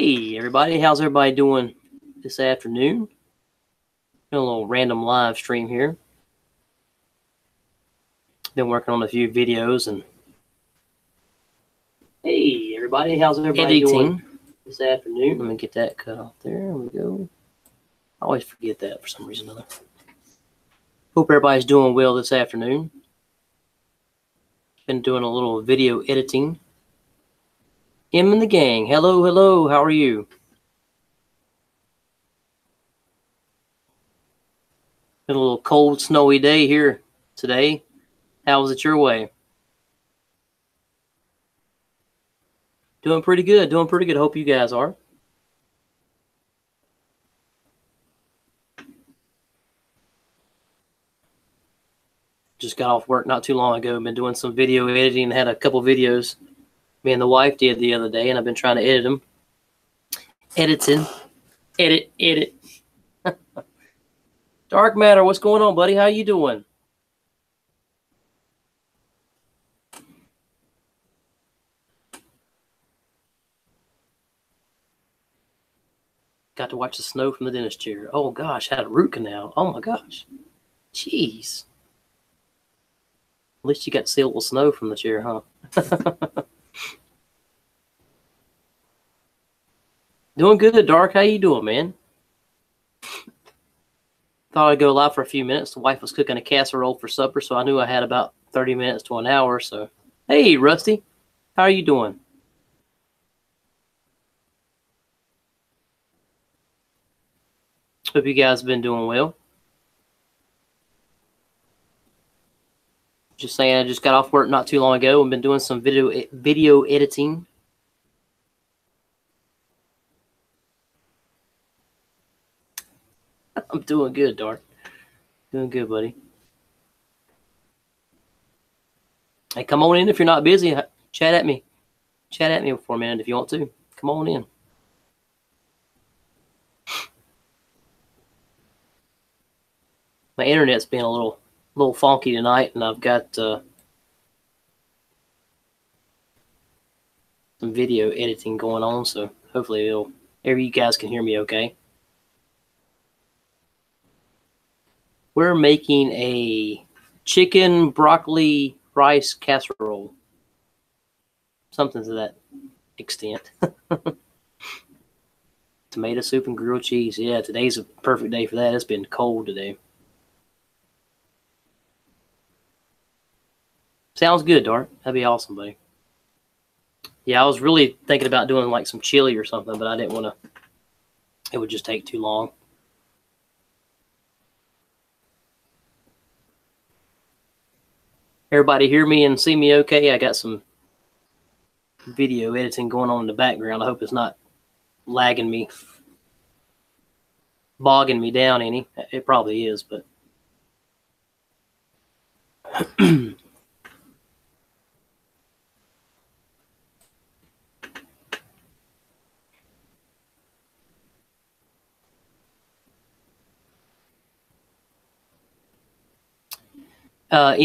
Hey everybody, how's everybody doing this afternoon? Doing a little random live stream here. Been working on a few videos and hey everybody, how's everybody doing this afternoon? Let me get that cut off there. There we go. I always forget that for some reason or other. Hope everybody's doing well this afternoon. Been doing a little video editing. M and the gang, hello, how are you? Been a little cold, snowy day here today. How was it your way? Doing pretty good, Hope you guys are. Just got off work not too long ago. Been doing some video editing. Had a couple videos me and the wife did the other day, and I've been trying to edit them. Edit. Dark Matter, what's going on, buddy? How you doing? Got to watch the snow from the dentist chair. Oh gosh, had a root canal. Oh my gosh. Jeez. At least you got to see a little snow from the chair, huh? Doing good, Dark. How you doing, man? Thought I'd go live for a few minutes. The wife was cooking a casserole for supper, so I knew I had about 30 minutes to an hour. So, hey, Rusty, how are you doing? Hope you guys have been doing well. Just saying, I just got off work not too long ago and been doing some video editing. I'm doing good, Dark. Doing good, buddy. Hey, come on in if you're not busy. Chat at me. Chat at me for a minute if you want to. Come on in. My internet's been a little funky tonight, and I've got some video editing going on, so hopefully you guys can hear me okay. We're making a chicken broccoli rice casserole. Something to that extent. Tomato soup and grilled cheese. Yeah, today's a perfect day for that. It's been cold today. Sounds good, Dark. That'd be awesome, buddy. Yeah, I was really thinking about doing like some chili or something, but I didn't want to. It would just take too long. Everybody hear me and see me okay? I got some video editing going on in the background. I hope it's not lagging me, bogging me down any. It probably is, but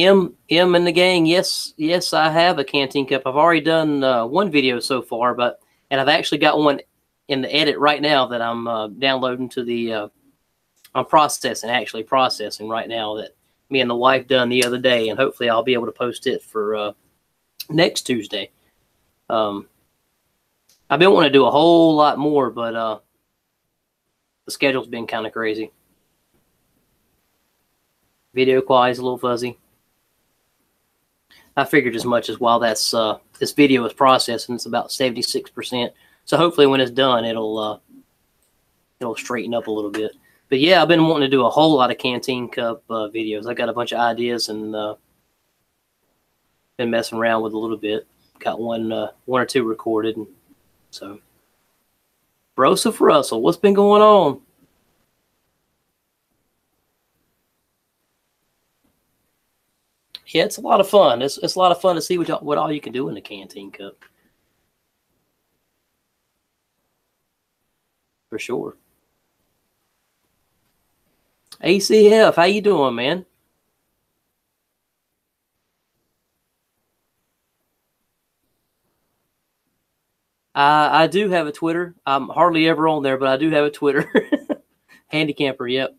M and the gang, yes, I have a canteen cup. I've already done one video so far, and I've actually got one in the edit right now that I'm downloading to the. I'm processing right now that me and the wife done the other day, and hopefully I'll be able to post it for next Tuesday. I've been wanting to do a whole lot more, but the schedule's been kind of crazy. Video quality is a little fuzzy. I figured as much as while that's this video is processing, it's about 76%. So hopefully when it's done, it'll straighten up a little bit. But yeah, I've been wanting to do a whole lot of canteen cup videos. I got a bunch of ideas and been messing around with a little bit. Got one or two recorded. And so, Broseph Russell, what's been going on? Yeah, it's a lot of fun. It's a lot of fun to see what all you can do in a canteen cup. For sure. ACF, how you doing, man? I do have a Twitter. I'm hardly ever on there, but I do have a Twitter. Handy Camper, yep.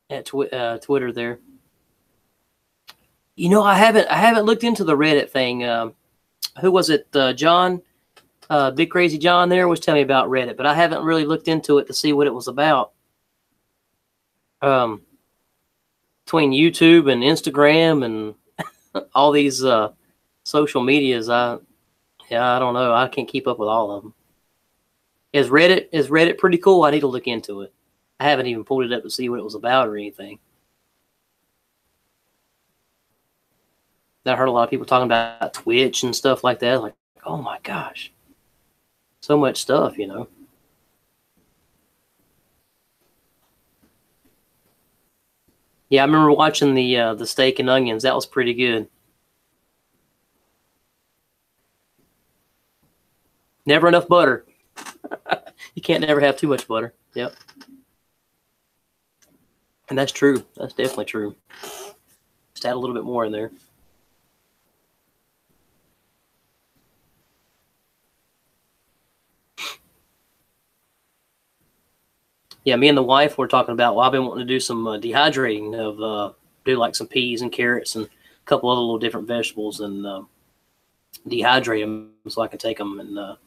At Twitter there. You know, I haven't looked into the Reddit thing. Who was it? John, Big Crazy John there was telling me about Reddit, but I haven't really looked into it to see what it was about. Between YouTube and Instagram and all these social medias, I don't know. I can't keep up with all of them. Is Reddit pretty cool? I need to look into it. I haven't even pulled it up to see what it was about or anything. I heard a lot of people talking about Twitch and stuff like that. Like, oh my gosh, so much stuff, you know. Yeah, I remember watching the steak and onions. That was pretty good. Never enough butter. You can't never have too much butter. Yep. And that's true. That's definitely true. Just add a little bit more in there. Yeah, me and the wife were talking about, well, I've been wanting to do some dehydrating of, do like some peas and carrots and a couple other little different vegetables and dehydrate them so I can take them and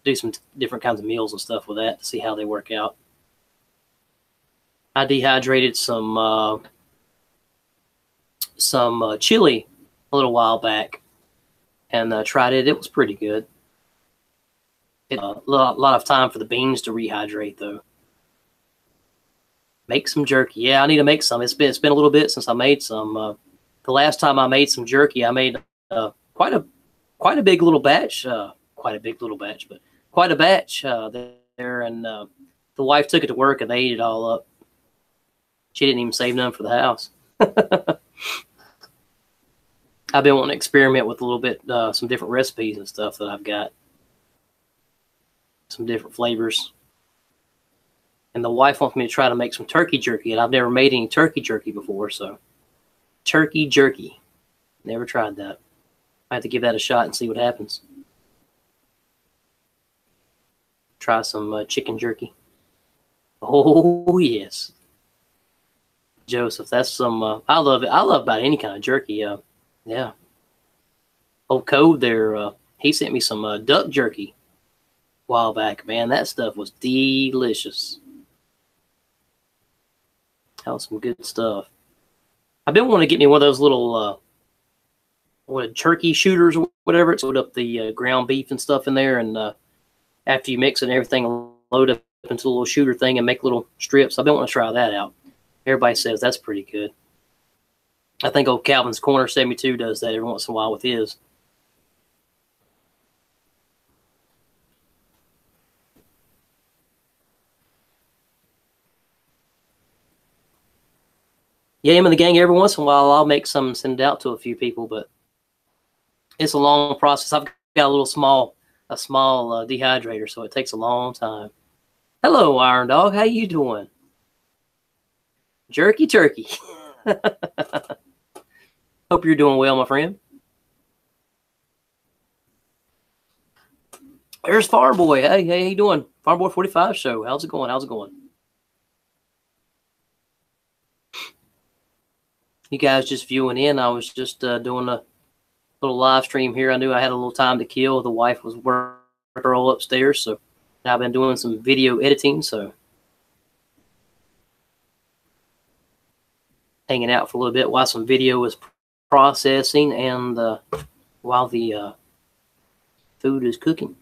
do some different kinds of meals and stuff with that to see how they work out. I dehydrated some chili a little while back and tried it. It was pretty good. A lot of time for the beans to rehydrate though. Make some jerky. Yeah, I need to make some. It's been a little bit since I made some. The last time I made some jerky, I made quite a big little batch. But quite a batch there. And the wife took it to work and they ate it all up. She didn't even save none for the house. I've been wanting to experiment with a little bit, some different recipes and stuff that I've got. Some different flavors. And the wife wants me to try to make some turkey jerky, and I've never made any turkey jerky before, so turkey jerky. Never tried that. I have to give that a shot and see what happens. Try some chicken jerky. Oh, yes. Joseph, that's some, I love it. I love about any kind of jerky. Yeah. Old Code there, he sent me some duck jerky a while back. Man, that stuff was delicious. That was some good stuff. I've been wanting to get me one of those little turkey shooters or whatever. It's load up the ground beef and stuff in there, and after you mix it and everything, load up into a little shooter thing and make little strips. I've been wanting to try that out. Everybody says that's pretty good. I think old Calvin's Corner 72 does that every once in a while with his. Yeah, I'm in the gang every once in a while. I'll make some and send it out to a few people, but it's a long process. I've got a small dehydrator, so it takes a long time. Hello, Iron Dog. How you doing? Jerky turkey. Hope you're doing well, my friend. There's Farm Boy. Hey, how you doing? Farm Boy 45 show. How's it going? How's it going? You guys just viewing in. I was just doing a little live stream here. I knew I had a little time to kill. The wife was working all upstairs, so I've been doing some video editing, so hanging out for a little bit while some video is processing and while the food is cooking.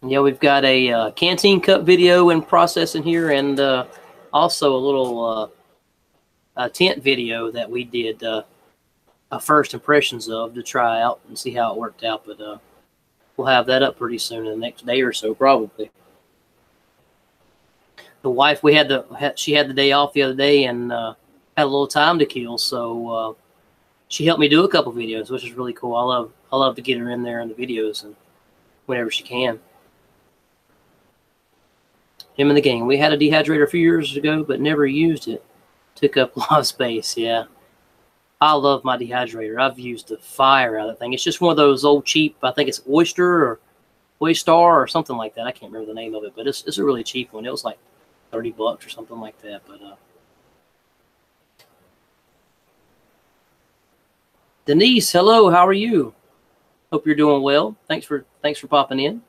Yeah, we've got a canteen cup video in processing here, and also a little tent video that we did first impressions of to try out and see how it worked out. But we'll have that up pretty soon in the next day or so, probably. The wife, she had the day off the other day and had a little time to kill, so she helped me do a couple videos, which is really cool. I love to get her in there in the videos and whenever she can. Him and the gang. We had a dehydrator a few years ago, but never used it. Took up a lot of space, yeah. I love my dehydrator. I've used the fire out of that thing. It's just one of those old cheap, I think it's Oyster or Waystar or something like that. I can't remember the name of it, but it's a really cheap one. It was like $30 or something like that. But Denise, hello, how are you? Hope you're doing well. Thanks for popping in.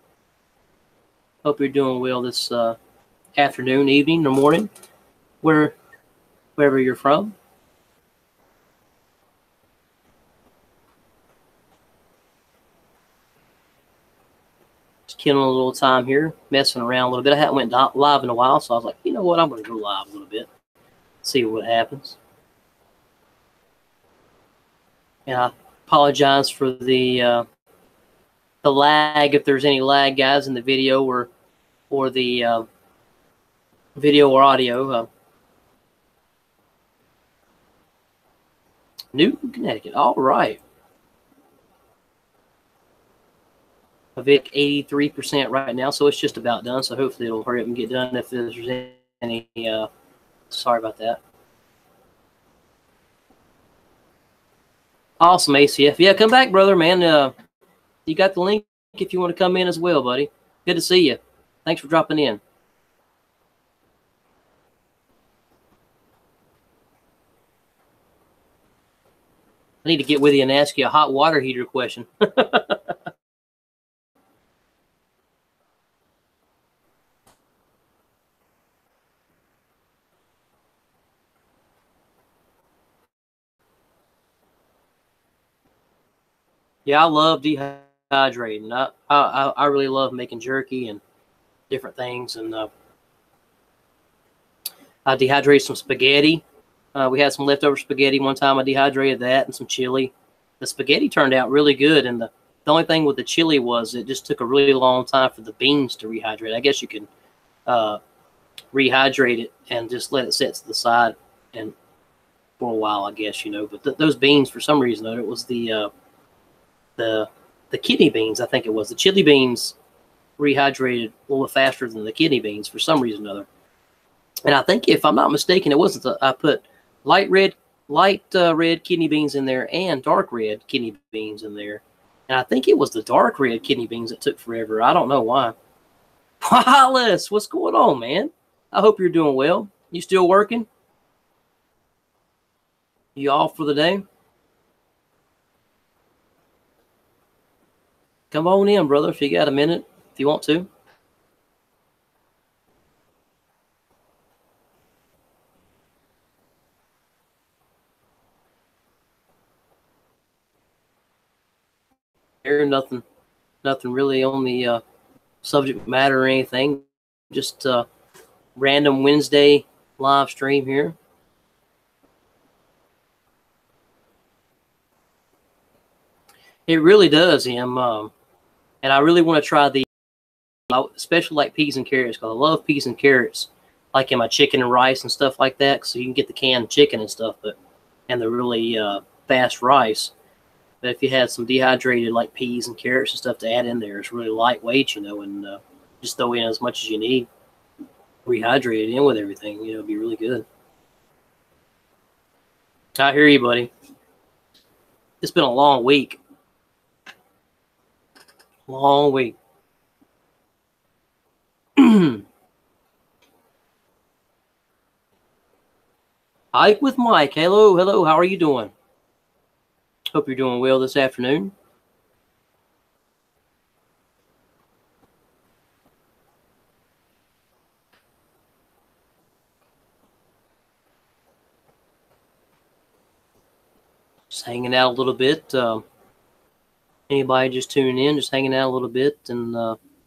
Hope you're doing well this afternoon, evening, or morning, wherever you're from. Killing a little time here, messing around a little bit. I hadn't went live in a while, so I was like, you know what, I'm going to go live a little bit, see what happens. And I apologize for the lag, if there's any lag, guys, in the video or the video or audio. Newton, Connecticut. All right. Vic 83% right now, so it's just about done. So hopefully it'll hurry up and get done. If there's any, sorry about that. Awesome, ACF. Yeah, come back, brother, man. You got the link if you want to come in as well, buddy. Good to see you. Thanks for dropping in. I need to get with you and ask you a hot water heater question. Yeah, I love dehydrating. I really love making jerky and different things. And I dehydrated some spaghetti. We had some leftover spaghetti one time. I dehydrated that and some chili. The spaghetti turned out really good. And the only thing with the chili was it just took a really long time for the beans to rehydrate. I guess you could rehydrate it and just let it sit to the side and for a while, I guess, you know. But those beans, for some reason, though, it was the kidney beans. I think it was the chili beans rehydrated a little faster than the kidney beans for some reason or other. And I think, if I'm not mistaken, it wasn't. I put light red kidney beans in there and dark red kidney beans in there. And I think it was the dark red kidney beans that took forever. I don't know why. Wallace, what's going on, man? I hope you're doing well. You still working? You off for the day? Come on in, brother, if you got a minute, if you want to. Here, nothing really on the subject matter or anything. Just random Wednesday live stream here. It really does, Em. And I really want to try the, especially like peas and carrots, because I love peas and carrots, like in my chicken and rice and stuff like that. So you can get the canned chicken and stuff, and the really fast rice. But if you had some dehydrated like peas and carrots and stuff to add in there, it's really lightweight, you know, and just throw in as much as you need, rehydrate it in with everything, you know, it'd be really good. I hear you, buddy. It's been a long week. Long week. Ike with Mike. Hello. How are you doing? Hope you're doing well this afternoon. Just hanging out a little bit. Anybody just tuning in, just hanging out a little bit and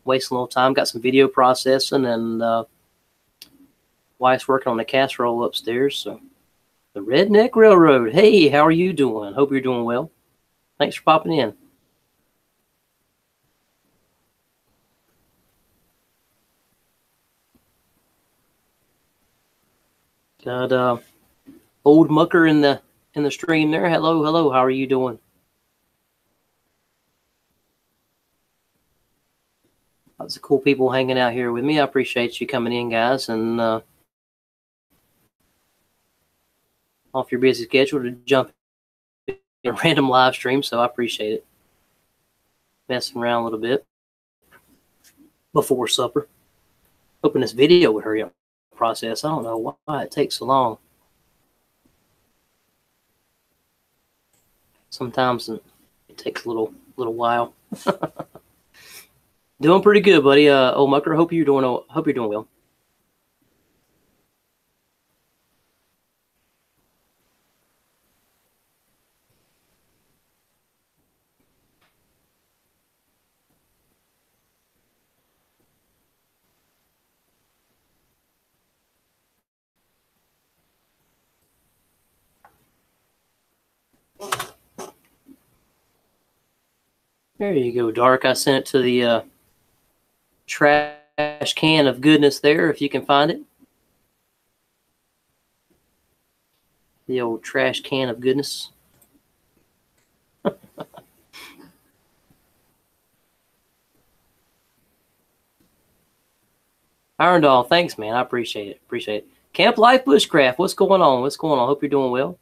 wasting a little time. Got some video processing, and wife's working on the casserole upstairs. So the Redneck Railroad. Hey, how are you doing? Hope you're doing well. Thanks for popping in. Got old mucker in the stream there. Hello. How are you doing? Lots of cool people hanging out here with me. I appreciate you coming in, guys, and off your busy schedule to jump a random live stream, so I appreciate it. Messing around a little bit before supper. Hoping this video would hurry up the process. I don't know why it takes so long. Sometimes it takes a little while. Doing pretty good, buddy. Old Mucker, hope you're doing well. There you go, Dark. I sent it to the trash can of goodness there, if you can find it. The old trash can of goodness. Iron Doll, thanks, man. I appreciate it. Appreciate it. Camp Life Bushcraft, what's going on? What's going on? Hope you're doing well.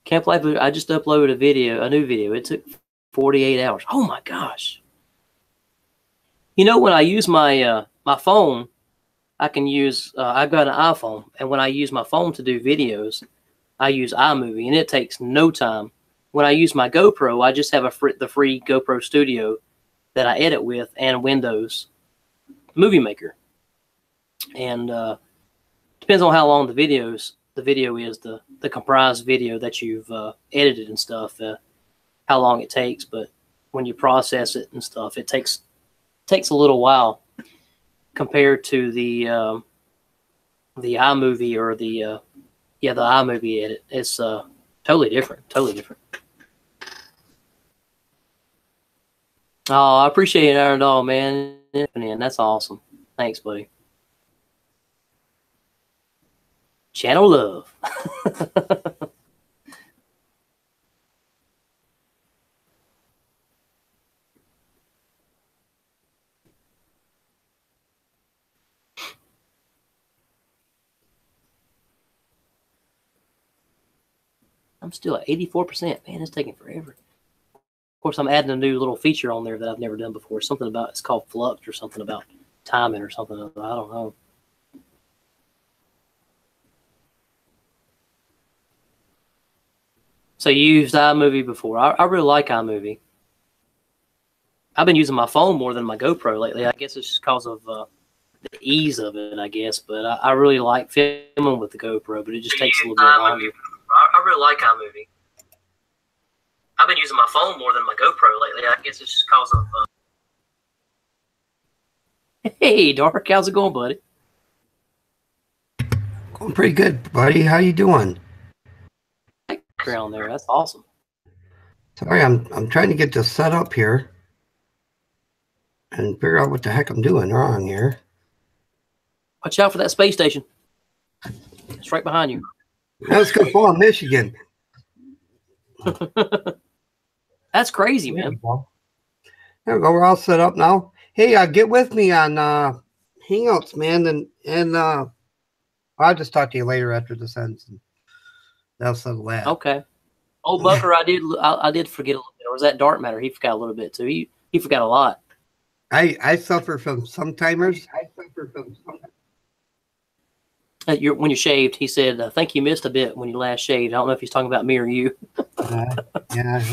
Camp Life, I just uploaded a new video. It took 48 hours. Oh my gosh. You know, when I use my my phone, I can use, I've got an iPhone, and when I use my phone to do videos, I use iMovie, and it takes no time. When I use my GoPro, I just have the free GoPro Studio that I edit with, and Windows Movie Maker. And depends on how long the video is, the comprised video that you've edited and stuff, how long it takes. But when you process it and stuff, it takes a little while compared to the iMovie or the iMovie edit. It's totally different. Oh, I appreciate it, Iron Doll, man. That's awesome. Thanks, buddy. Channel love. I'm still at 84%. Man, it's taking forever. Of course, I'm adding a new little feature on there that I've never done before. Something about, it's called Flux or something about timing or something. I don't know. So you used iMovie before. I really like iMovie. I've been using my phone more than my GoPro lately. I guess it's just because of the ease of it, I guess. But I really like filming with the GoPro, but it just takes a little bit longer. I really like iMovie. I've been using my phone more than my GoPro lately. I guess it's just because of... Hey, Dark. How's it going, buddy? Going pretty good, buddy. How you doing? Background there. That's awesome. Sorry, I'm trying to get this set up here and figure out what the heck I'm doing wrong here. Watch out for that space station. It's right behind you. Let's go fall in Michigan. That's crazy, man. There we go. We're all set up now. Hey, get with me on Hangouts, man, and I'll just talk to you later after this ends. And that'll settle that. Okay. Old Bucker, I did forget a little bit. Or was that Dark Matter? He forgot a little bit too. He forgot a lot. I suffer from sometimers. When you shaved, he said, I think you missed a bit when you last shaved. I don't know if he's talking about me or you. Yeah,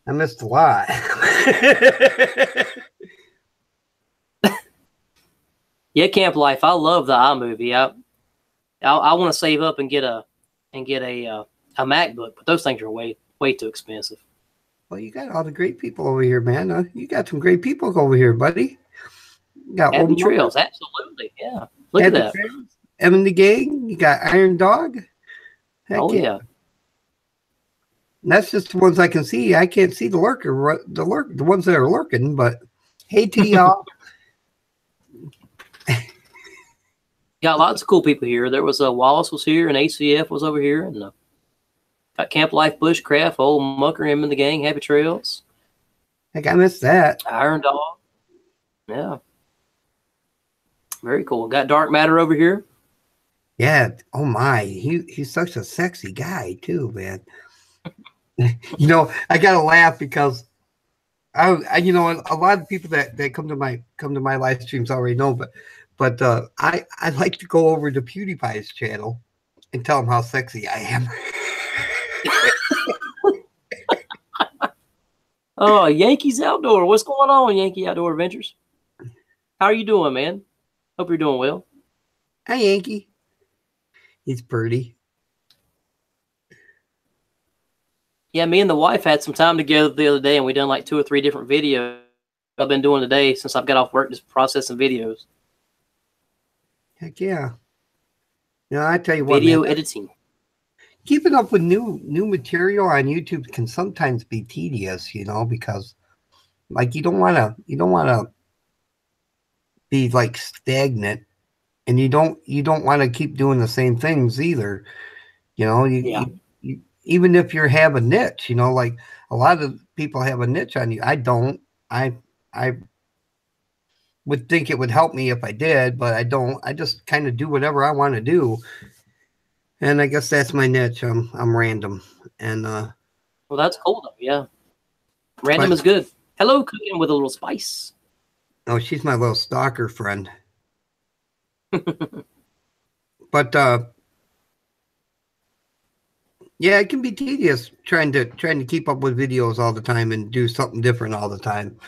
I missed a lot. Yeah, Camp Life. I love the iMovie. I want to save up and get a MacBook, but those things are way too expensive. Well, you got all the great people over here, man. You got some great people over here, buddy. You got Happy Trails, absolutely. Yeah, look at that. Em and the gang. You got Iron Dog. Heck yeah. And that's just the ones I can see. I can't see the ones that are lurking. But hey to y'all. Got lots of cool people here. There was Wallace was here, and ACF was over here, and got Camp Life Bushcraft, Old Mucker, him and the gang, Happy Trails. Heck, I missed that. Iron Dog. Yeah. Very cool. Got Dark Matter over here. Yeah. Oh my, he's such a sexy guy too, man. I gotta laugh because a lot of people that come to my live streams already know, but I like to go over to PewDiePie's channel and tell him how sexy I am. Oh, Yankees Outdoor. What's going on, Yankee Outdoor Adventures? How are you doing, man? Hope you're doing well. Hi, Yankee. He's pretty. Yeah, me and the wife had some time together the other day, and we done like 2 or 3 different videos. I've been doing today since I've got off work, just processing videos. Heck yeah. I tell you what, Video man, editing. keeping up with new material on YouTube can sometimes be tedious, because like you don't want to be like stagnant, and you don't want to keep doing the same things either. Yeah. You even if you have a niche, like a lot of people have a niche on you. I don't. I would think it would help me if I did, but I don't. I just kind of do whatever I want to do. And I guess that's my niche. I'm random. And Well, that's cool though. Yeah. Random is good. Hello, cooking with a little spice. Oh, she's my little stalker friend. But yeah, it can be tedious trying to keep up with videos all the time and do something different all the time.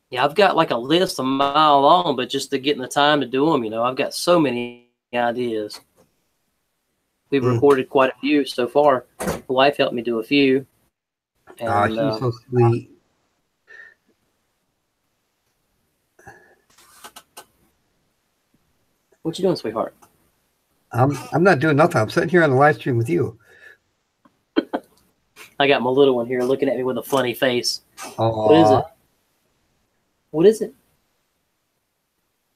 Yeah, I've got like a list a mile long, but just to get in the time to do them, I've got so many ideas. We've recorded quite a few so far. The wife helped me do a few. Oh, she's so sweet. What you doing, sweetheart? I'm not doing nothing. I'm sitting here on the live stream with you. I got my little one here looking at me with a funny face. Aww. What is it? What is it?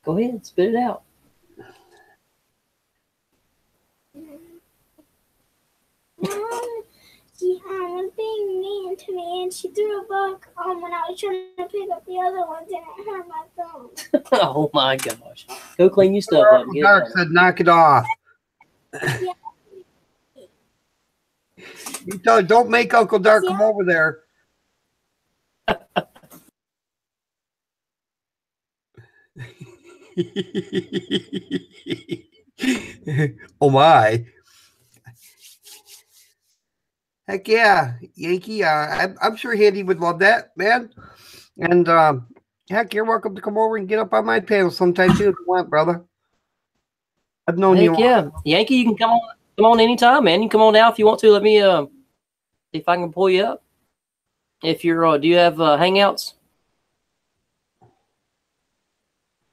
Go ahead, spit it out. She was being mean to me, and she threw a book when I was trying to pick up the other ones, and it hurt my thumb. Oh my gosh! Go clean your stuff up. Uncle Dark said, "Knock it off." Yeah. You don't make Uncle Dark come over there. Oh my. Heck yeah, Yankee. I'm sure Handy would love that, man. And heck, you're welcome to come over and get up on my panel sometime too if you want, brother. I've known you. Heck yeah, Yankee, you can come on anytime, man. You can come on now if you want to. Let me see if I can pull you up. If you're, do you have Hangouts?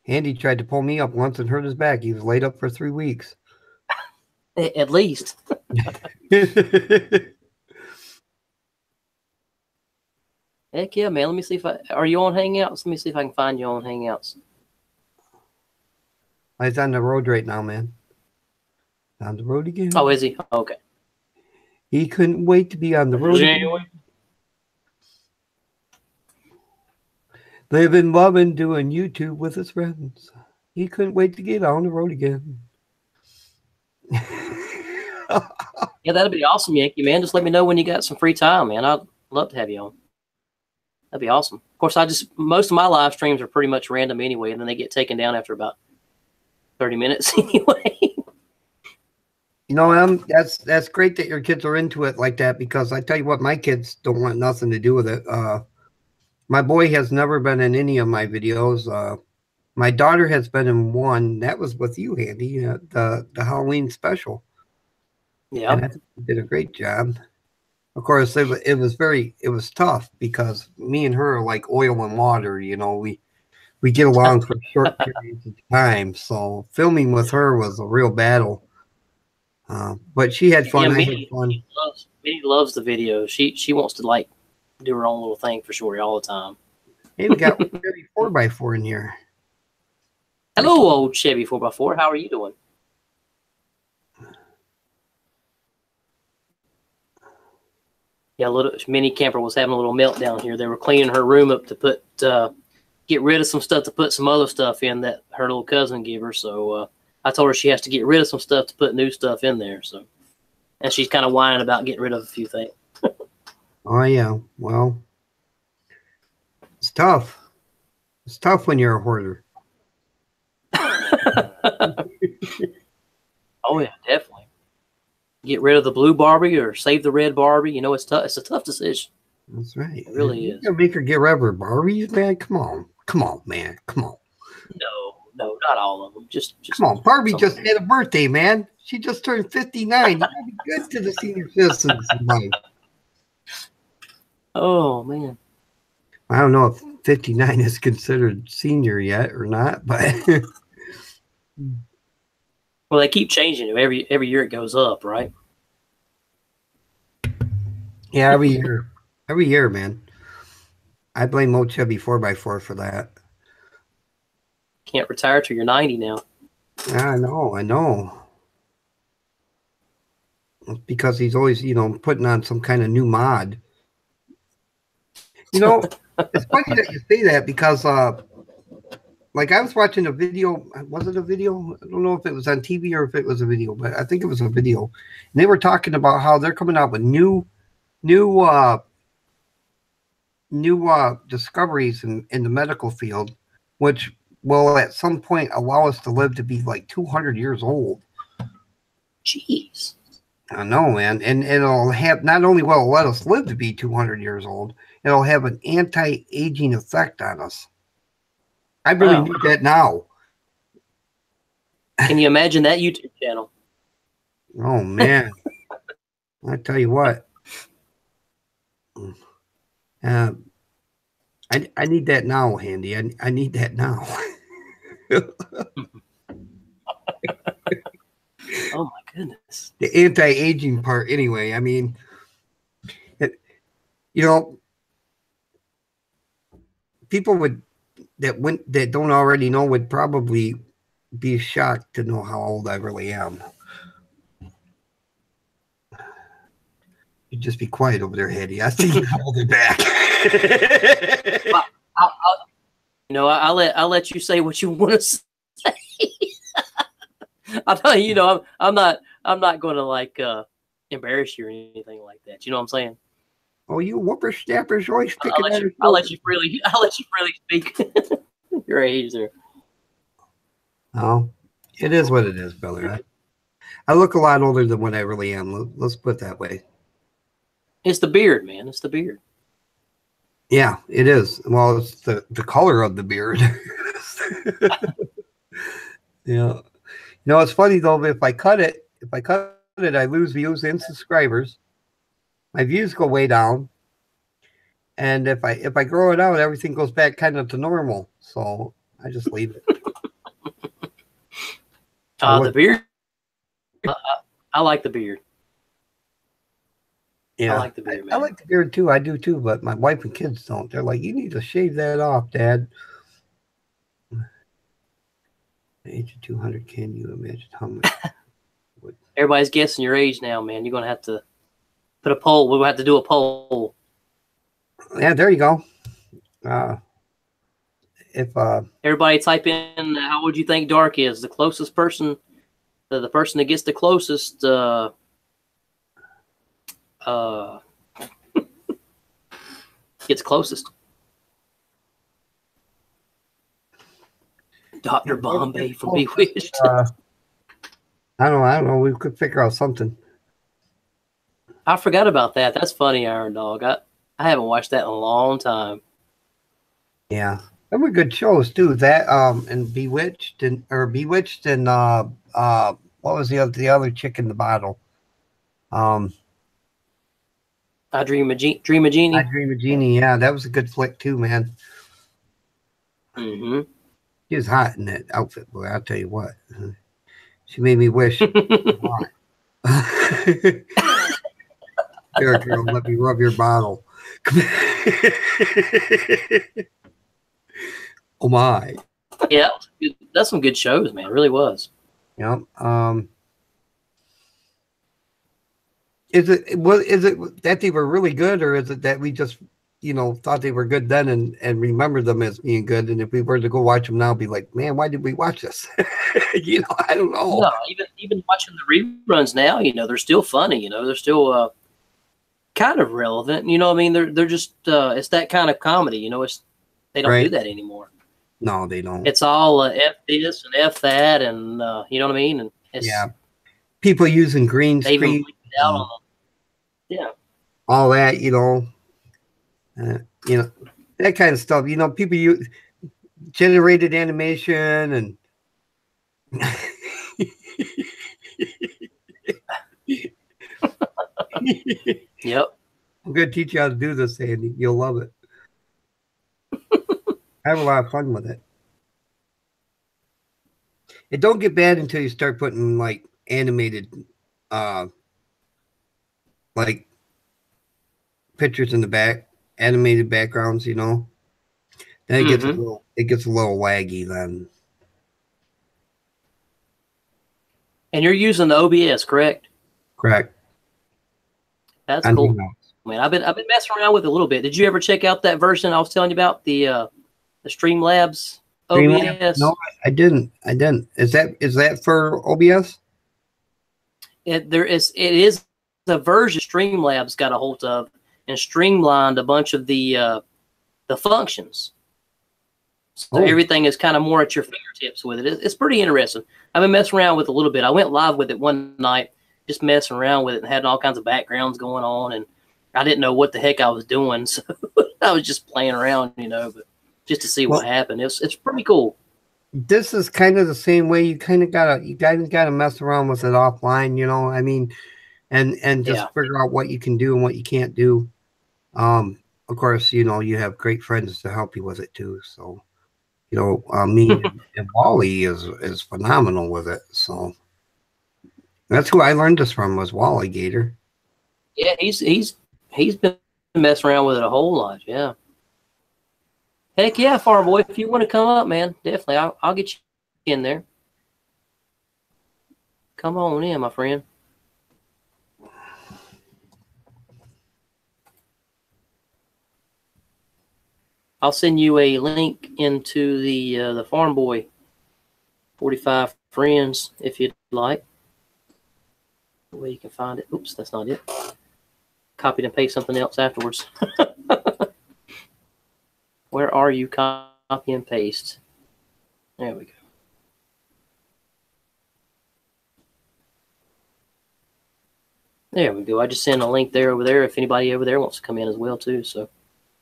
Andy tried to pull me up once and hurt his back. He was laid up for 3 weeks. At least. Heck yeah, man. Let me see if are you on Hangouts? Let me see if I can find you on Hangouts. He's on the road right now, man. On the road again. Oh, is he? Okay. He couldn't wait to be on the road again. Living, loving, doing YouTube with his friends. He couldn't wait to get on the road again. Yeah, that'd be awesome, Yankee, man. Just let me know when you got some free time, man. I'd love to have you on. That'd be awesome. Of course, most of my live streams are pretty much random anyway, and then they get taken down after about 30 minutes anyway. That's great that your kids are into it like that, because I tell you what, my kids don't want nothing to do with it. My boy has never been in any of my videos. My daughter has been in one. That was with you, Handy, the Halloween special. Yeah, and I think you did a great job. Of course, it was tough because me and her are like oil and water. We get along for short periods of time. So filming with her was a real battle. But she had fun. Yeah, I had fun. Minnie loves the video. She wants to like do her own little thing for sure all the time. Hey, we got Chevy 4x4 in here. Hello, old Chevy 4x4. How are you doing? Yeah, little Minnie Camper was having a little meltdown here. They were cleaning her room up to get rid of some stuff to put some other stuff in that her little cousin gave her. So I told her she has to get rid of some stuff to put new stuff in there. So, and she's kind of whining about getting rid of a few things. Oh yeah, well, it's tough. It's tough when you're a hoarder. Oh yeah, definitely. Get rid of the blue Barbie or save the red Barbie. You know, it's tough. It's a tough decision. That's right. It really is. You gotta make her get rid of her Barbies, man. Come on, man. Come on. No, not all of them. Just come on. Barbie just had a birthday, man. She just turned 59. You gotta be good to the senior citizens in life. Oh man. I don't know if 59 is considered senior yet or not, but well, they keep changing it every year. It goes up, right? Yeah, every year, man. I blame old Chevy 4x4 for that. Can't retire till you're 90 now. Yeah, I know. It's because he's always, putting on some kind of new mod. It's funny that you say that because, like, I was watching a video. Was it a video? I don't know if it was on TV or if it was a video, but I think it was a video. And they were talking about how they're coming out with new discoveries in the medical field, which will at some point allow us to live to be like 200 years old. Jeez. I know, man. And it'll have, not only will it let us live to be 200 years old, it'll have an anti-aging effect on us. I really need that now. Can you imagine that YouTube channel? Oh, man. I tell you what. I need that now, Handy. I need that now. Oh my goodness. The anti-aging part, anyway. I mean, people that don't already know would probably be shocked to know how old I really am. You just be quiet over there, Handy. I think you hold it back. I'll let you say what you want to say. I'll tell you, I'm not going to like embarrass you or anything like that. You know what I'm saying? Oh, you whippersnappers always picking at I'll let you freely speak your age there. Oh, it is what it is, brother. I look a lot older than what I really am. Let's put it that way. It's the beard, man. It's the beard. Yeah, it is. Well, it's the color of the beard. Yeah. It's funny though. If I cut it, I lose views and subscribers. My views go way down. And if I grow it out, everything goes back kind of to normal. So I just leave it. The beard. I like the beard. Yeah, I like the beard, man. I like the beard too. I do too, but my wife and kids don't. They're like, you need to shave that off, Dad. Age of 200, can you imagine how much? Everybody's guessing your age now, man. You're going to have to put a poll. We'll have to do a poll. Yeah, there you go. If everybody type in how would you think Dark is? The closest person, the person that gets the closest gets closest. Dr. Bombay from Bewitched. I don't know. We could figure out something. I forgot about that. That's funny, Iron Dog. I haven't watched that in a long time. Yeah. They were good shows too. That and Bewitched and what was the other chick in the bottle? I Dream of Genie. I Dream of Genie. Yeah, that was a good flick too, man. Mm-hmm. She was hot in that outfit, boy. I'll tell you what. She made me wish. Here, girl, let me rub your bottle. Oh my. Yeah, that's some good shows, man. It really was. Yep. Is it that they were really good, or is it that we just thought they were good then and remember them as being good. And if we were to go watch them now, be like, man, why did we watch this? I don't know. No, even watching the reruns now, they're still funny. They're still kind of relevant. You know what I mean? They're just it's that kind of comedy. They don't do that anymore. No, they don't. It's all F this and F that, and you know what I mean? And it's, people using green screen. Out on them. All that, that kind of stuff. People use generated animation and Yep. I'm going to teach you how to do this, Andy. You'll love it. I have a lot of fun with it. It don't get bad until you start putting like animated like pictures in the back, animated backgrounds, Then it gets a little laggy then. And you're using the OBS, correct? Correct. That's cool. I mean, I've been messing around with it a little bit. Did you ever check out that version I was telling you about, the Streamlabs OBS? No, I didn't. Is that for OBS? It is a version Streamlabs got a hold of and streamlined a bunch of the functions. So everything is kind of more at your fingertips with it. It's pretty interesting. I've been messing around with it a little bit. I went live with it one night, just messing around with it and had all kinds of backgrounds going on, and I didn't know what the heck I was doing, so I was just playing around, but just to see what happened. It's pretty cool. This is kind of the same way. You guys gotta mess around with it offline, I mean, and just figure out what you can do and what you can't do. Of course, you have great friends to help you with it too. So, me and Wally is phenomenal with it. So that's who I learned this from, was Wally Gator. Yeah, he's been messing around with it a whole lot. Yeah. Heck yeah, Farm Boy! If you want to come up, man, definitely, I'll get you in there. Come on in, my friend. I'll send you a link into the Farm Boy 45 friends if you'd like. The way you can find it. Oops, that's not it. Copied and paste something else afterwards. Where are you? Copy and paste. There we go. There we go. I just sent a link there over there if anybody over there wants to come in as well too. So,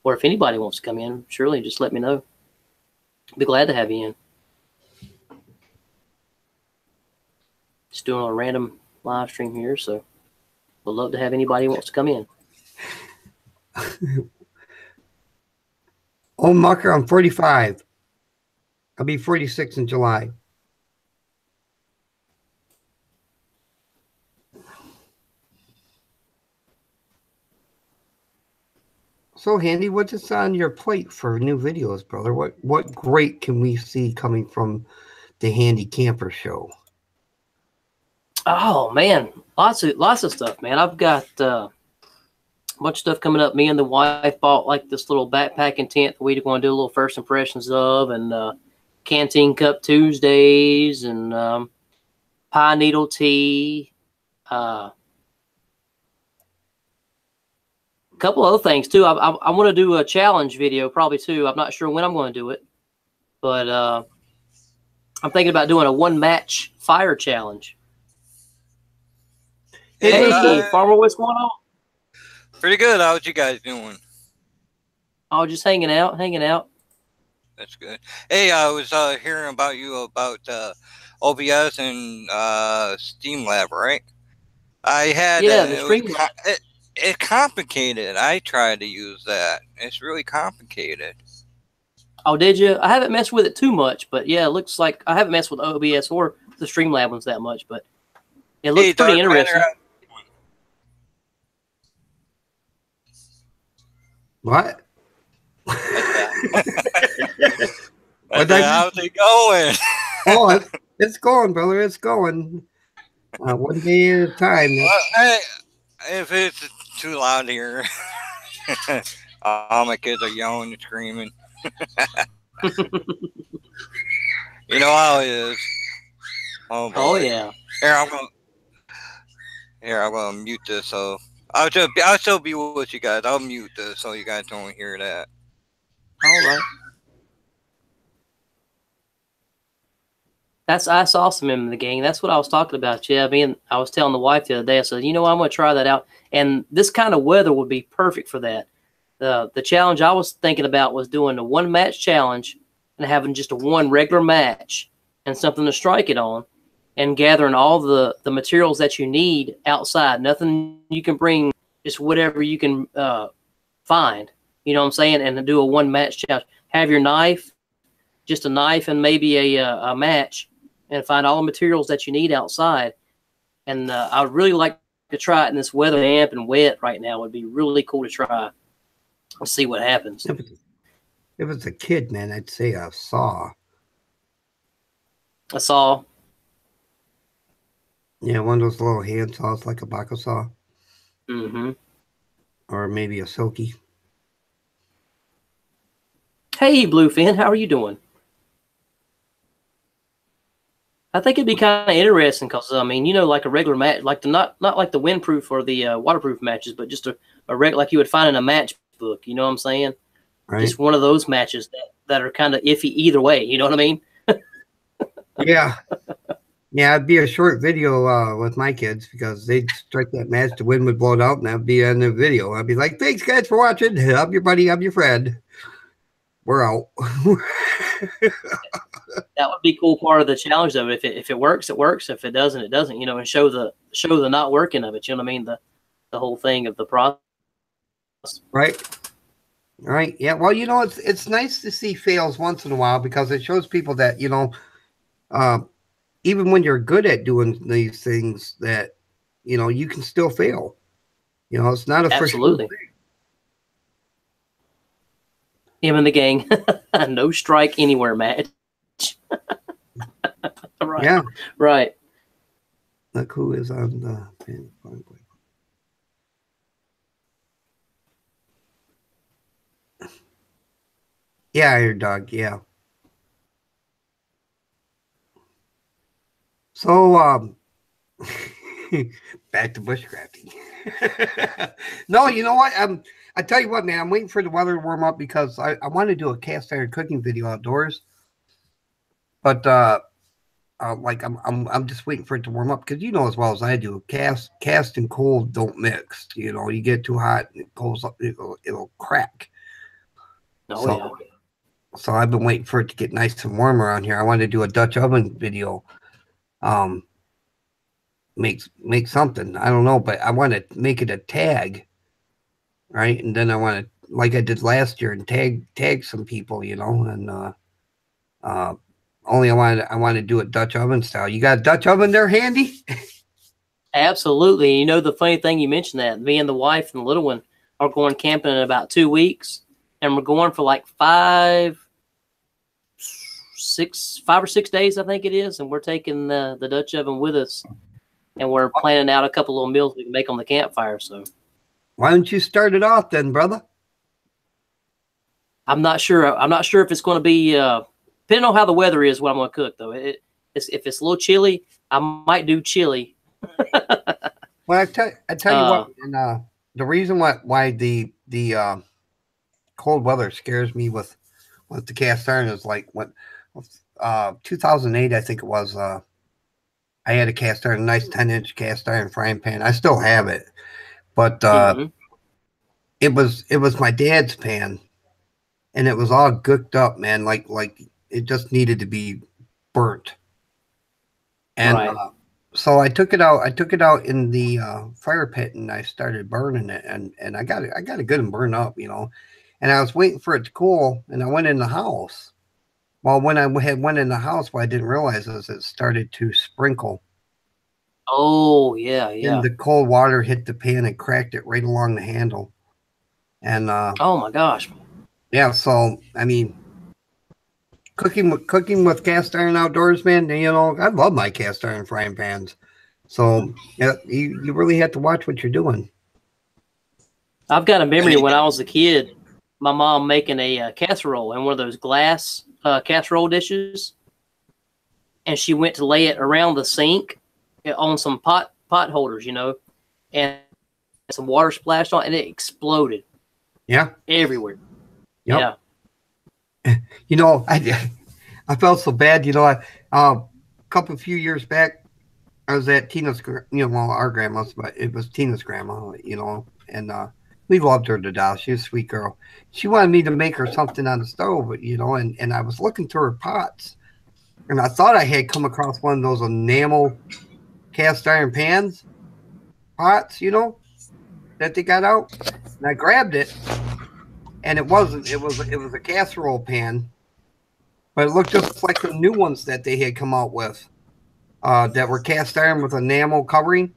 or if anybody wants to come in, surely just let me know. Be glad to have you in. Just doing a random live stream here, so would love to have anybody who wants to come in. Oh, Mucker, I'm 45. I'll be 46 in July. So, Handy, what's on your plate for new videos, brother? What great can we see coming from the Handy Camper Show? Oh man, lots of stuff, man. I've got a bunch of stuff coming up. Me and the wife bought like this little backpacking tent that we're going to do a little first impressions of, and Canteen Cup Tuesdays, and pine needle tea. A couple other things too. I want to do a challenge video probably too. I'm not sure when I'm going to do it, but I'm thinking about doing a one match fire challenge. Hey, Farmer, what's going on? Pretty good. How's you guys doing? Oh, just hanging out. That's good. Hey, I was hearing about you about OBS and Streamlab, right? I had the Streamlab. It's complicated. I tried to use that. It's really complicated. Oh, did you? I haven't messed with it too much, but yeah, it looks like I haven't messed with OBS or the Streamlab ones that much, but it looks pretty interesting. What? How's it going? Oh, it's going, brother. It's going. One day at a time. If it's too loud here, All my kids are yelling and screaming. You know how it is. Oh boy. Oh yeah. Here I'm gonna mute this. So I'll still be with you guys. I'll mute this so you guys don't hear that. All right. That's awesome in the gang. That's what I was talking about. Yeah, I was telling the wife the other day. I said, I'm going to try that out, and this kind of weather would be perfect for that. The challenge I was thinking about was doing a 1 match challenge and having just a 1 regular match and something to strike it on, and gathering all the materials that you need outside. Nothing you can bring, just whatever you can find. You know what I'm saying? And to do a 1 match challenge. Have your knife, just a knife and maybe a match, and find all the materials that you need outside. And I would really like to try it in this weather, damp and wet right now. It would be really cool to try. We'll see what happens. If it's a kid, man, I'd say a saw. A saw. Yeah, one of those little hand saws like a baka saw. Mm-hmm. Or maybe a silky. Hey, Bluefin, how are you doing? I think it'd be kind of interesting because, like a regular match, like not like the windproof or the waterproof matches, but just a regular, like you would find in a match book. You know what I'm saying? Right. Just one of those matches that are kind of iffy either way. You know what I mean? Yeah. Yeah, it'd be a short video with my kids because they'd strike that match, the wind would blow it out, and that'd be in the video. I'd be like, thanks, guys, for watching. I'm your buddy, I'm your friend. We're out. That would be a cool part of the challenge, though. If it works, it works. If it doesn't, it doesn't. And show the not working of it. You know what I mean? The whole thing of the process. Right. Right. Yeah. Well, it's nice to see fails once in a while because it shows people that even when you're good at doing these things, that you can still fail. It's not a absolutely. Him and the gang, no strike anywhere match. Right. Yeah. Right. Look who is on the. Yeah, your dog. Yeah. So, back to bushcrafting. No, you know what? I tell you what, man. I'm waiting for the weather to warm up because I want to do a cast iron cooking video outdoors. But I'm just waiting for it to warm up because as well as I do, cast and cold don't mix. You get too hot and it goes up, it'll crack. Oh, so, yeah. So I've been waiting for it to get nice and warm around here. I want to do a Dutch oven video. Make something. I don't know, but I want to make it a tag, right? And then I want to, like I did last year, and tag some people, and only I want to do it Dutch oven style. You got a Dutch oven there handy? Absolutely. The funny thing you mentioned that me and the wife and the little one are going camping in about 2 weeks, and we're going for like 5 or 6 days, I think it is, and we're taking the Dutch oven with us, and we're planning out a couple little meals we can make on the campfire. So why don't you start it off then, brother? I'm not sure. I'm not sure if it's going to be depending on how the weather is. What I'm going to cook, though, if it's a little chilly, I might do chili. Well, I tell you what, and the reason why the cold weather scares me with the cast iron is like when 2008, I think it was. I had a cast iron, a nice 10-inch cast iron frying pan. I still have it, but it was my dad's pan, and it was all gooked up, man. Like it just needed to be burnt. And right. So I took it out. I took it out in the fire pit, and I started burning it, and I got it good and burned up, And I was waiting for it to cool, and I went in the house. Well, when I went in the house, what I didn't realize is it started to sprinkle. Oh, yeah, yeah. And the cold water hit the pan and cracked it right along the handle. And oh my gosh. Yeah, so I mean, cooking with cast iron outdoors, man. I love my cast iron frying pans. So yeah, you really have to watch what you're doing. I've got a memory when I was a kid. my mom making a casserole in one of those glass casserole dishes, and she went to lay it around the sink on some pot holders, you know, and some water splashed on, and it exploded. Yeah. Everywhere. Yep. Yeah. You know, I felt so bad. You know, a few years back, I was at Tina's, well, our grandma's, but it was Tina's grandma, you know, and we loved her to death. She was a sweet girl. She wanted me to make her something on the stove, you know, and I was looking through her pots, and I thought I had come across one of those enamel cast iron pots, you know, that they got out, and I grabbed it, and it wasn't. It was a casserole pan, but it looked just like the new ones that they had come out with, that were cast iron with enamel covering.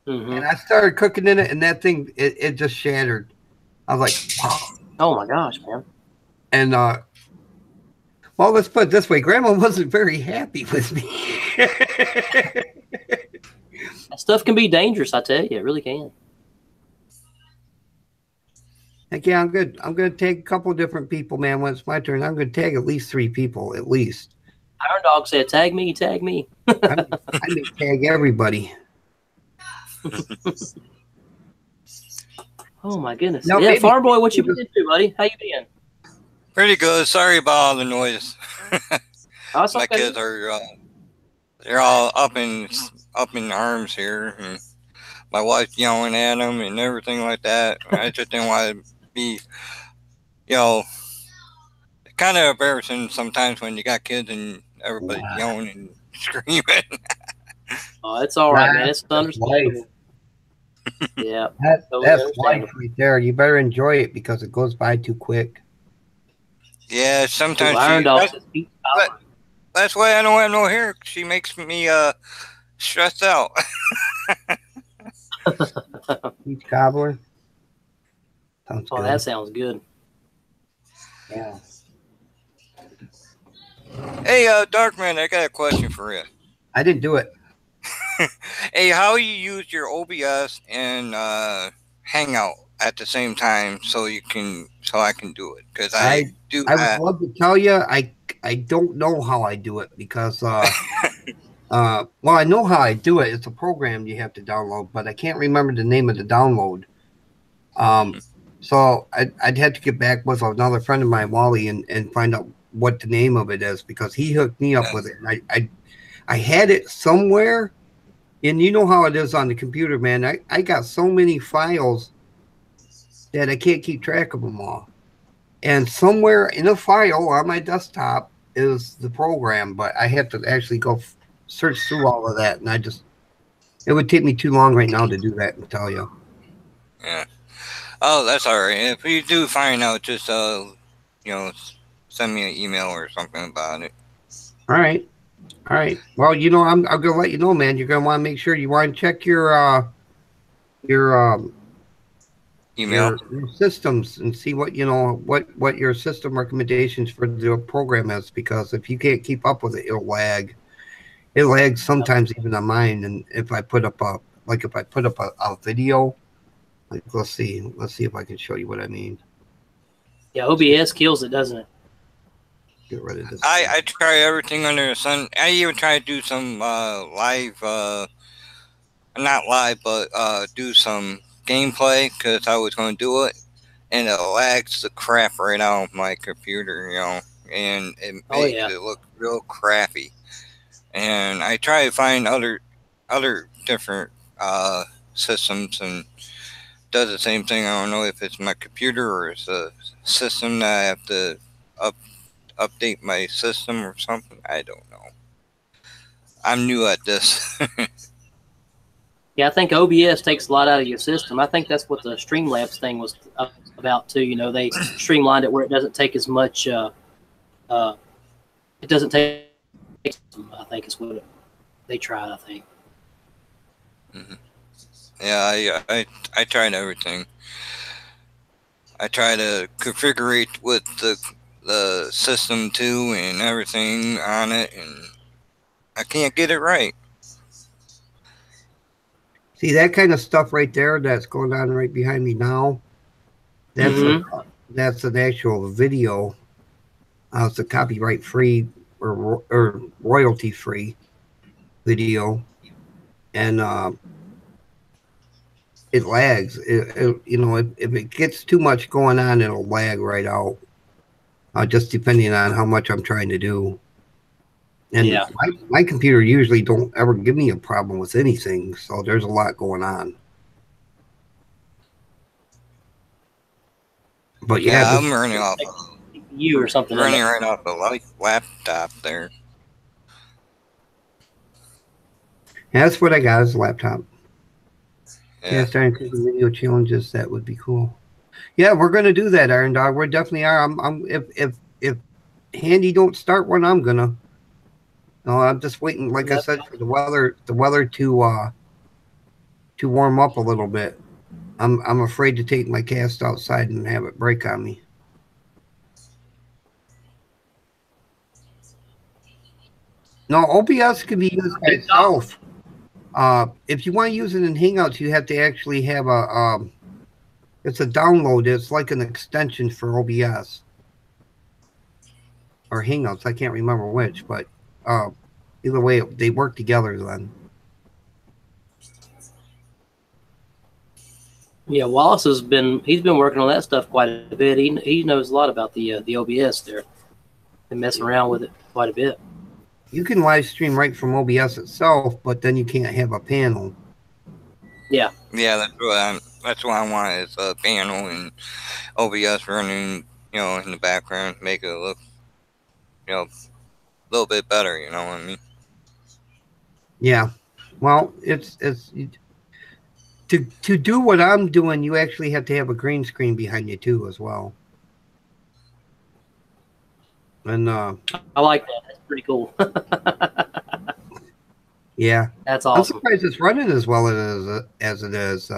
Mm-hmm. And I started cooking in it, and that thing it just shattered. I was like, wow. Oh my gosh, man! And well, let's put it this way: Grandma wasn't very happy with me. That stuff can be dangerous, I tell you. It really can. Like, yeah, I'm good. I'm going to tag a couple of different people, man. When it's my turn, I'm going to tag at least 3 people, at least. Iron Dog said, "Tag me, tag me." I may tag everybody. Oh my goodness! No, yeah, maybe, Farm Boy, what you been into, buddy? How you been? Pretty good. Sorry about all the noise. Oh, My okay. kids are they're all up in arms here, and my wife's yelling at them and everything like that. I just didn't want to be, you know, kind of embarrassing sometimes when you got kids and everybody's yelling and screaming. Oh, it's all right, man. It's understandable. Yeah, That's understandable. life right there. You better enjoy it because it goes by too quick. Yeah, sometimes Iron Dog says, that's why I don't have no hair. She makes me stressed out. Peach cobbler. Sounds Oh, good. that sounds good. Yeah. Hey, Darkman, I got a question for you. I didn't do it. Hey, how you use your OBS and Hangout at the same time so I can do it? Because I would love to tell you, I don't know how I do it because well, I know how I do it. It's a program you have to download, but I can't remember the name of the download. So I'd have to get back with another friend of mine, Wally, and find out what the name of it is because he hooked me up with it. And I had it somewhere, and you know how it is on the computer, man. I got so many files that I can't keep track of them all. And somewhere in a file on my desktop is the program, but I have to actually go search through all of that, and it would take me too long right now to do that and tell you. Yeah. Oh, that's all right. If you do find out, just send me an email or something about it. All right. Well, I'm gonna let you know, man. You're gonna want to make sure you want to check your email, your systems, and see what what your system recommendations for the program is. Because if you can't keep up with it, it'll lag. It lags sometimes even on mine. And if I put up a video, like let's see if I can show you what I mean. Yeah, OBS kills it, doesn't it? Get rid of this. I try everything under the sun. I even try to do some live, not live, but do some gameplay because I was going to do it, and it lags the crap right out of my computer, and it makes it look real crappy. And I try to find other different systems and does the same thing. I don't know if it's my computer or it's a system that I have to update my system or something. I don't know. I'm new at this. Yeah, I think OBS takes a lot out of your system. I think that's what the Streamlabs thing was about too. They streamlined it where it doesn't take as much. It doesn't take. I think is what they tried. I think. Mm-hmm. Yeah, I tried everything. I try to configure it with the system too and everything on it, and I can't get it right. See that kind of stuff right there that's going on right behind me now? That's that's an actual video. It's a copyright free or royalty free video, and it lags. You know, if it gets too much going on, it'll lag right out. Just depending on how much I'm trying to do. And Yeah. my computer usually don't ever give me a problem with anything, so there's a lot going on. But yeah, I'm running off. You or something. Running right off the laptop there. that's what I got is a laptop. Yeah. Starting to do video challenges, that would be cool. Yeah, we're gonna do that, Iron Dog. We definitely are. If Handy don't start one, I'm gonna. No, I'm just waiting, like I said, for the weather to warm up a little bit. I'm afraid to take my cast outside and have it break on me. No, OBS can be used by itself. If you want to use it in Hangouts, you have to actually have it's a download. It's like an extension for OBS or Hangouts. I can't remember which, but either way, they work together then. Yeah, Wallace he's been working on that stuff quite a bit. He knows a lot about the OBS there. Been messing around with it quite a bit. You can live stream right from OBS itself, but then you can't have a panel. Yeah. Yeah, that's what I want is a panel and OBS running, you know, in the background, make it look, you know, a little bit better. You know what I mean? Yeah. Well, it's to do what I'm doing, you actually have to have a green screen behind you too, as well. And I like that. That's pretty cool. yeah, that's awesome. I'm surprised it's running as well as it is.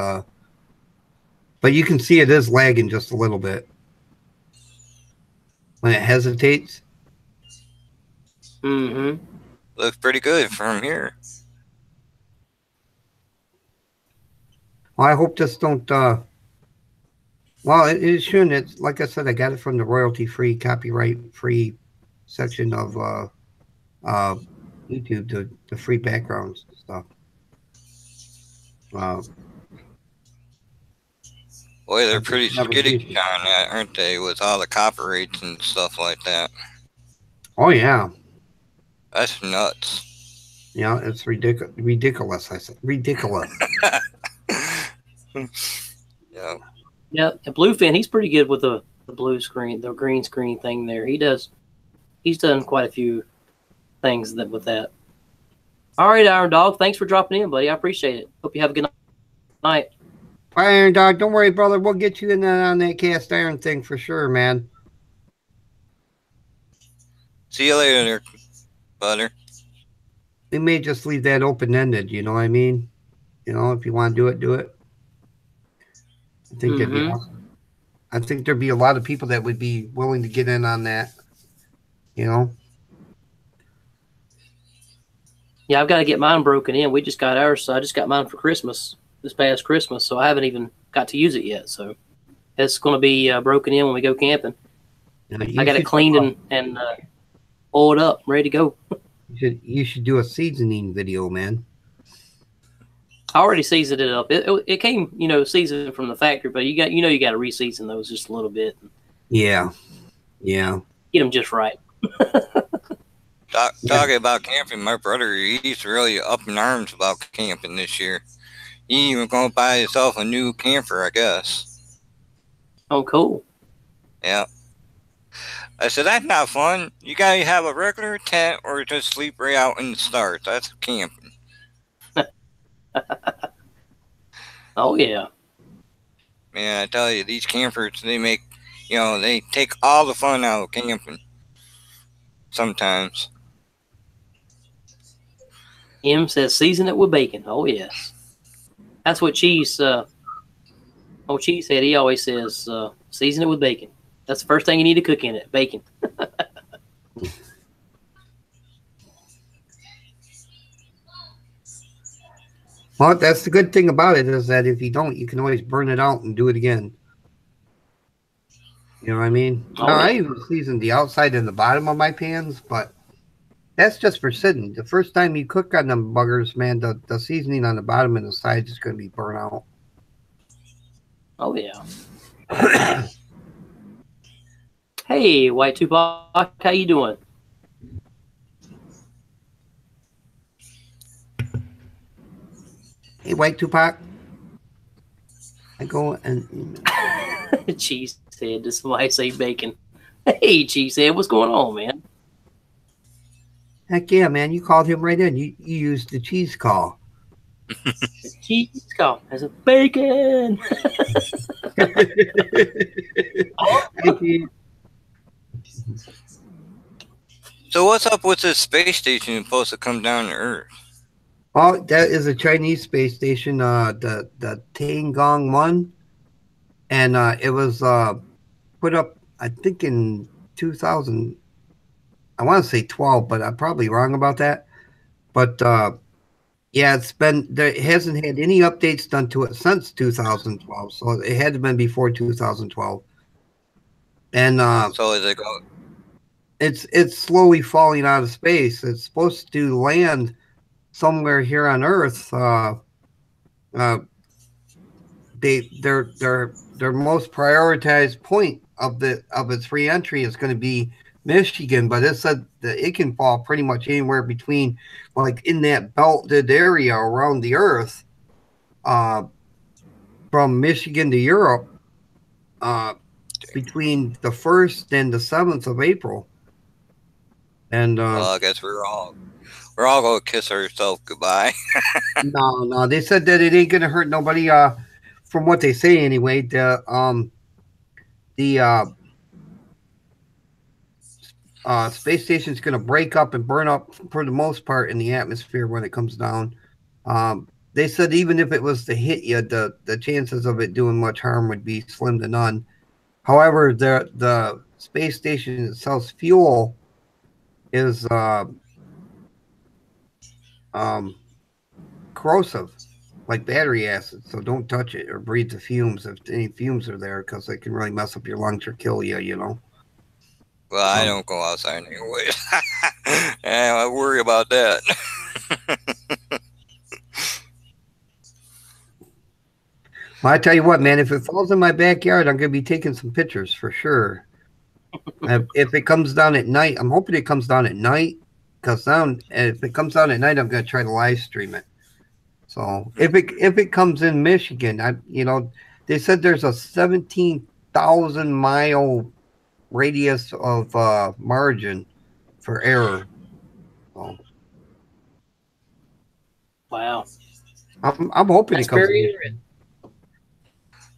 But you can see it is lagging just a little bit when it hesitates. Mm-hmm. Looks pretty good from here. Well, I hope this don't. Well, it shouldn't. It's like I said, I got it from the royalty-free, copyright-free section of YouTube, the free backgrounds stuff. Boy, they're pretty skittish on that, aren't they? With all the copyrights and stuff like that. Oh yeah, that's nuts. Yeah, it's ridiculous. I said ridiculous. Yeah. Yeah, and Bluefin, he's pretty good with the blue screen, the green screen thing there. He's done quite a few things with that. All right, Iron Dog, thanks for dropping in, buddy. I appreciate it. Hope you have a good night. Bye, Iron Dog. Don't worry, brother. We'll get you in on that cast iron thing for sure, man. See you later, butter. We may just leave that open-ended, you know what I mean? You know, if you want to do it, do it. I think that'd be awesome. I think there'd be a lot of people that would be willing to get in on that, you know? Yeah, I've got to get mine broken in. We just got ours, so I just got mine for Christmas, this past Christmas, so I haven't even got to use it yet. So it's going to be broken in when we go camping. I got it cleaned and oiled up, ready to go. You should do a seasoning video, man. I already seasoned it up. It came, you know, seasoned from the factory, but you got to re-season those just a little bit. Yeah, yeah. Get them just right. Talking about camping, my brother, he's really up in arms about camping this year. He even going to buy himself a new camper, I guess. Oh, cool. Yeah. I said, that's not fun. You got to have a regular tent or just sleep right out in the stars. That's camping. Oh, yeah. Man, I tell you, these campers, they take all the fun out of camping. Sometimes. M says season it with bacon. Oh, yes. That's what Cheese said. He always says season it with bacon. That's the first thing you need to cook in it, bacon. Well, that's the good thing about it is that if you don't, you can always burn it out and do it again. You know what I mean? Oh, Now, I yeah. even season the outside and the bottom of my pans, but that's just for sitting. The first time you cook on them buggers, man, the seasoning on the bottom and the sides is going to be burnt out. Oh, yeah. Hey, White Tupac, how you doing? Hey, White Tupac. I go and Cheesehead, does somebody say bacon? Hey, Cheesehead, what's going on, man? heck yeah, man, you called him right in. You used the cheese call. Cheese call as a bacon. So what's up with this space station supposed to come down to Earth? Oh, that is a Chinese space station, the Tiangong 1. And it was put up, I think, in 2000. I want to say 12, but I'm probably wrong about that. But yeah, it hasn't had any updates done to it since 2012. So it had to have been before 2012. And So is it go? it's slowly falling out of space. It's supposed to land somewhere here on Earth. Their most prioritized point of its re-entry is going to be Michigan, but it said that it can fall pretty much anywhere between, like, in that belted area around the Earth, from Michigan to Europe, between the 1st and the 7th of April. And Well, I guess we're all gonna kiss ourselves goodbye. no, they said that it ain't gonna hurt nobody. From what they say anyway, the space station is gonna break up and burn up for the most part in the atmosphere when it comes down. They said even if it was to hit you, the chances of it doing much harm would be slim to none. However, the space station itself's fuel is corrosive, like battery acid. So don't touch it or breathe the fumes if any fumes are there, because they can really mess up your lungs or kill you. You know. Well, I don't go outside anyway. I worry about that. Well, I tell you what, man, if it falls in my backyard, I'm going to be taking some pictures for sure. If it comes down at night, I'm hoping it comes down at night. If it comes down at night, I'm going to try to live stream it. So if it comes in Michigan, they said there's a 17,000 mile radius of margin for error. So, Wow. I'm hoping That's it comes. very interesting.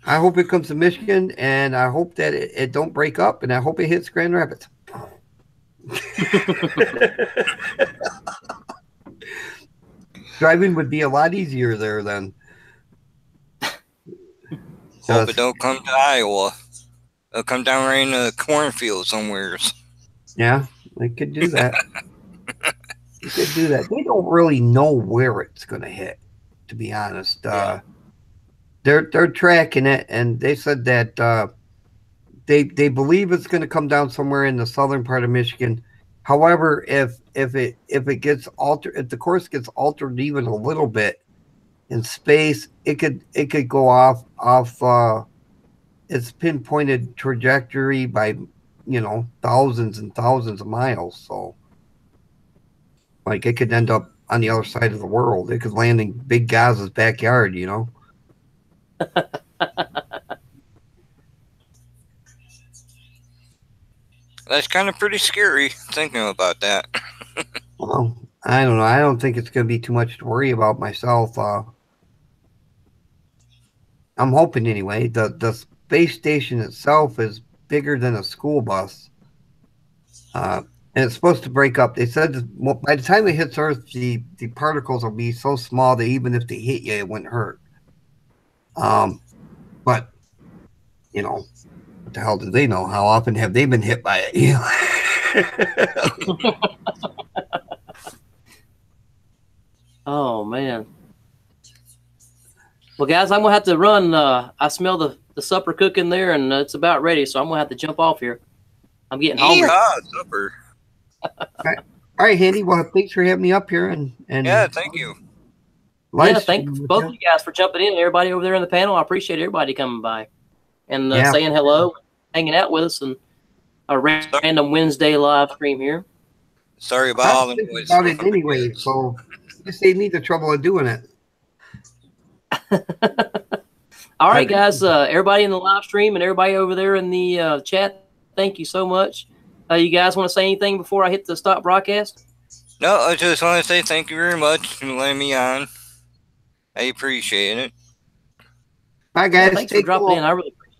I hope it comes to Michigan, and I hope that it don't break up, and I hope it hits Grand Rapids. Driving would be a lot easier there then. Hope it don't come to Iowa. It'll come down right in a cornfield somewhere. Yeah, they could do that. They could do that. They don't really know where it's going to hit, to be honest. Yeah. They're tracking it, and they said that they believe it's going to come down somewhere in the southern part of Michigan. However, if it gets altered, if the course gets altered even a little bit in space, it could go off its pinpointed trajectory by thousands and thousands of miles. So, like, it could end up on the other side of the world. It could land in Big Gaza's backyard. That's kind of pretty scary thinking about that. Well, I don't know. I don't think it's going to be too much to worry about myself. I'm hoping anyway. The space station itself is bigger than a school bus, and it's supposed to break up. They said that by the time it hits Earth, the particles will be so small that even if they hit you, it wouldn't hurt. But what the hell do they know? How often have they been hit by it? Oh man. Well, guys, I'm gonna have to run. I smell the the supper cooking there, and it's about ready. So I'm gonna have to jump off here. I'm getting hungry. Supper. All right, Handy. Well, thanks for having me up here, and yeah, thank you. Yeah, thanks both of you guys for jumping in. Everybody over there in the panel, I appreciate everybody coming by and saying hello, hanging out with us, and a random Wednesday live stream here. Sorry about all the noise. About it anyway, so just save me the trouble of doing it. All right, guys. Everybody in the live stream and everybody over there in the chat, thank you so much. You guys want to say anything before I hit the stop broadcast? No, I just want to say thank you very much for letting me on. I appreciate it. Bye, guys. Thanks for dropping in. I really appreciate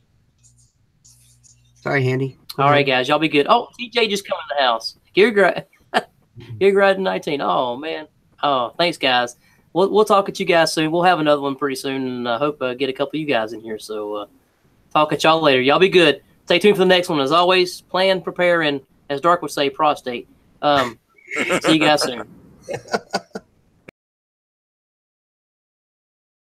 it. Sorry, Handy. All right, guys. Y'all be good. Oh, TJ just come in the house. Gear Grad 19. Oh, man. Oh, thanks, guys. We'll talk at you guys soon. We'll have another one pretty soon, and I hope get a couple of you guys in here. So talk at y'all later. Y'all be good. Stay tuned for the next one. As always, plan, prepare, and as Dark would say, prostate. See you guys soon.